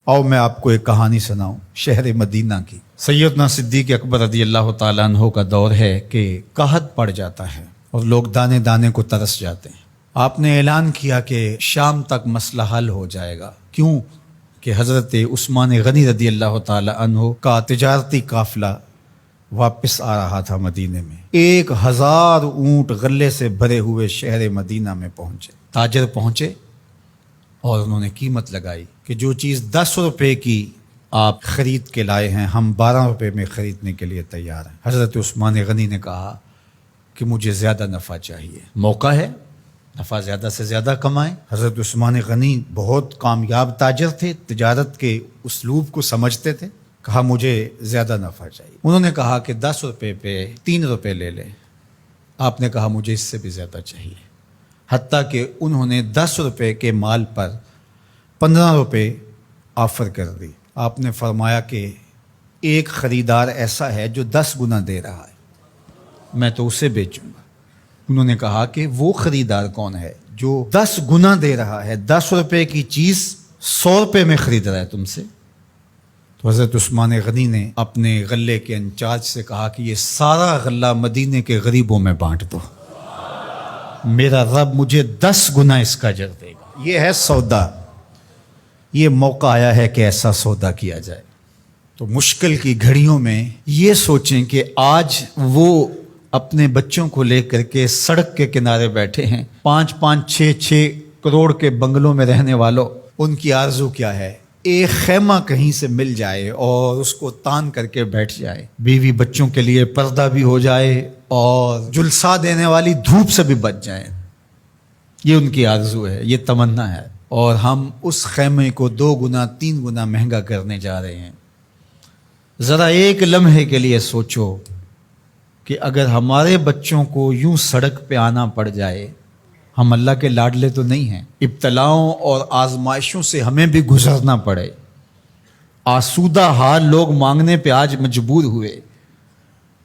आओ मैं आपको एक कहानी सुनाऊं शहर मदीना की। सैयदना सिद्दीक़ अकबर रज़ी अल्लाह ताला अन्हो का दौर है कि कहत पड़ जाता है और लोग दाने दाने को तरस जाते हैं। आपने ऐलान किया कि शाम तक मसला हल हो जाएगा। क्यों कि हज़रत उस्मान गनी रज़ी अल्लाह ताला अन्हो का तिजारती काफ़िला वापस आ रहा था मदीने में। 1000 ऊँट गले से भरे हुए शहर मदीना में पहुँचे। ताजर पहुँचे और उन्होंने कीमत लगाई कि जो चीज़ 10 रुपए की आप ख़रीद के लाए हैं हम 12 रुपए में ख़रीदने के लिए तैयार हैं। हज़रत उस्मान गनी ने कहा कि मुझे ज़्यादा नफ़ा चाहिए, मौका है, नफ़ा ज़्यादा से ज़्यादा कमाएं। हज़रत उस्मान गनी बहुत कामयाब ताजर थे, तिजारत के उसलूब को समझते थे। कहा मुझे ज़्यादा नफ़ा चाहिए। उन्होंने कहा कि 10 रुपए पे 3 रुपए ले लें। आपने कहा मुझे इससे भी ज़्यादा चाहिए। हत्ता कि उन्होंने 10 रुपए के माल पर 15 रुपए ऑफ़र कर दी। आपने फरमाया कि एक ख़रीदार ऐसा है जो 10 गुना दे रहा है, मैं तो उसे बेचूंगा। उन्होंने कहा कि वो ख़रीदार कौन है जो 10 गुना दे रहा है, 10 रुपए की चीज़ 100 रुपए में ख़रीद रहा है तुमसे। तो हज़रत उस्मान गनी ने अपने गले के इंचार्ज से कहा कि ये सारा गल्ला मदीने के गरीबों में बांट दो, मेरा रब मुझे 10 गुना इसका अजर देगा। ये है सौदा, ये मौका आया है कि ऐसा सौदा किया जाए। तो मुश्किल की घड़ियों में ये सोचें कि आज वो अपने बच्चों को लेकर के सड़क के किनारे बैठे हैं। 5-5, 6-6 करोड़ के बंगलों में रहने वालों, उनकी आरज़ू क्या है? एक खैमा कहीं से मिल जाए और उसको तान करके बैठ जाए, बीवी बच्चों के लिए पर्दा भी हो जाए और जुलसा देने वाली धूप से भी बच जाए। ये उनकी आरज़ू है, ये तमन्ना है। और हम उस खैमे को 2 गुना 3 गुना महंगा करने जा रहे हैं। ज़रा एक लम्हे के लिए सोचो कि अगर हमारे बच्चों को यूं सड़क पे आना पड़ जाए, हम अल्लाह के लाडले तो नहीं हैं, इब्तलाओं और आजमाइशों से हमें भी गुजरना पड़े। आसूदा हाल लोग मांगने पे आज मजबूर हुए।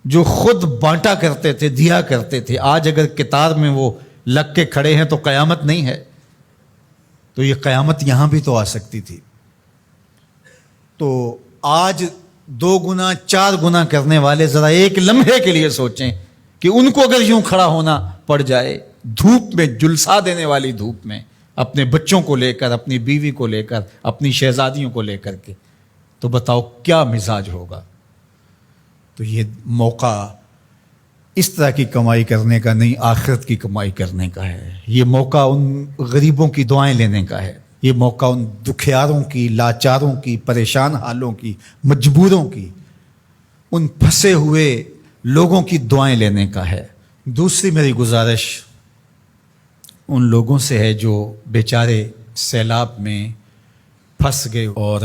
जो खुद बांटा करते थे, दिया करते थे, आज अगर कितार में वो लग के खड़े हैं तो क़यामत नहीं है। तो ये क़यामत यहाँ भी तो आ सकती थी। तो आज 2 गुना 4 गुना करने वाले ज़रा एक लम्हे के लिए सोचें कि उनको अगर यूं खड़ा होना पड़ जाए धूप में, जुलसा देने वाली धूप में, अपने बच्चों को लेकर, अपनी बीवी को लेकर, अपनी शहजादियों को लेकर के, तो बताओ क्या मिजाज होगा। तो ये मौका इस तरह की कमाई करने का नहीं, आखिरत की कमाई करने का है। ये मौका उन गरीबों की दुआएं लेने का है। ये मौका उन दुखियारों की, लाचारों की, परेशान हालों की, मजबूरों की, उन फंसे हुए लोगों की दुआएं लेने का है। दूसरी मेरी गुजारिश उन लोगों से है जो बेचारे सैलाब में फंस गए और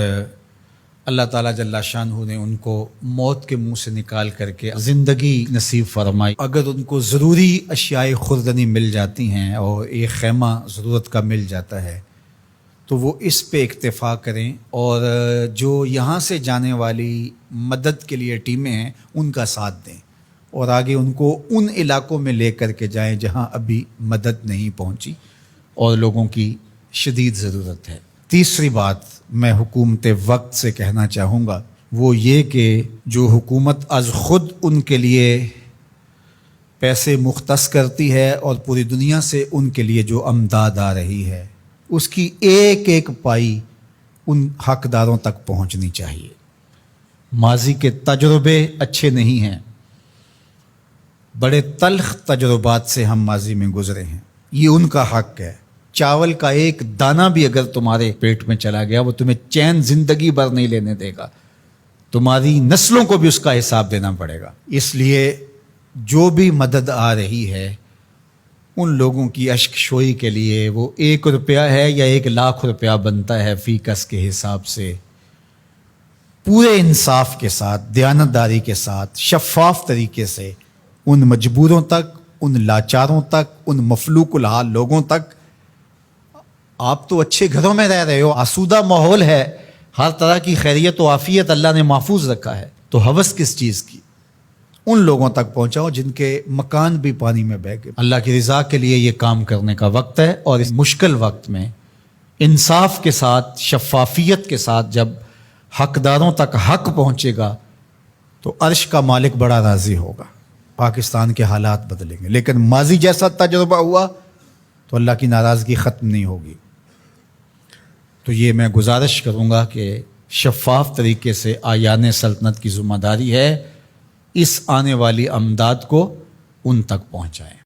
अल्लाह ताला जल्ला शानहू ने उनको मौत के मुंह से निकाल करके ज़िंदगी नसीब फरमाई। अगर उनको ज़रूरी अशियाए खुर्दनी मिल जाती हैं और एक खैमा ज़रूरत का मिल जाता है तो वो इस पे इक्तफ़ा करें और जो यहाँ से जाने वाली मदद के लिए टीमें हैं उनका साथ दें और आगे उनको उन इलाकों में ले कर के जाएँ जहाँ अभी मदद नहीं पहुँची और लोगों की शदीद ज़रूरत है। तीसरी बात मैं हुकूमत वक्त से कहना चाहूँगा वो ये कि जो हुकूमत अज़ ख़ुद उनके लिए पैसे मुख्तस करती है और पूरी दुनिया से उनके लिए जो अमदाद आ रही है उसकी एक एक पाई उन हकदारों तक पहुँचनी चाहिए। माजी के तजुर्बे अच्छे नहीं हैं, बड़े तल्ख तजुर्बात से हम माजी में गुजरे हैं, ये उनका हक है। चावल का एक दाना भी अगर तुम्हारे पेट में चला गया वो तुम्हें चैन जिंदगी भर नहीं लेने देगा, तुम्हारी नस्लों को भी उसका हिसाब देना पड़ेगा। इसलिए जो भी मदद आ रही है उन लोगों की अश्क शोई के लिए वो 1 रुपया है या 1 लाख रुपया बनता है फीकस के हिसाब से, पूरे इंसाफ के साथ, दयानतदारी के साथ, शफाफ तरीके से उन मजबूरों तक, उन लाचारों तक, उन मफलूकुल हाल लोगों तक। आप तो अच्छे घरों में रह रहे हो, आसूदा माहौल है, हर तरह की खैरियत और आफियत अल्लाह ने महफूज रखा है, तो हवस किस चीज़ की? उन लोगों तक पहुंचाओ जिनके मकान भी पानी में बह गए। अल्लाह की रज़ा के लिए ये काम करने का वक्त है और इस मुश्किल वक्त में انصاف کے ساتھ، شفافیت کے ساتھ جب حقداروں تک حق پہنچے گا تو عرش کا مالک بڑا راضی ہوگا، پاکستان کے حالات بدلیں گے۔ لیکن ماضی جیسا تجربہ ہوا تو اللہ کی ناراضگی ختم نہیں ہوگی۔ تو یہ میں گزارش کروں گا کہ شفاف طریقے سے آیان سلطنت کی ذمہ داری ہے اس آنے والی امداد کو ان تک پہنچائیں۔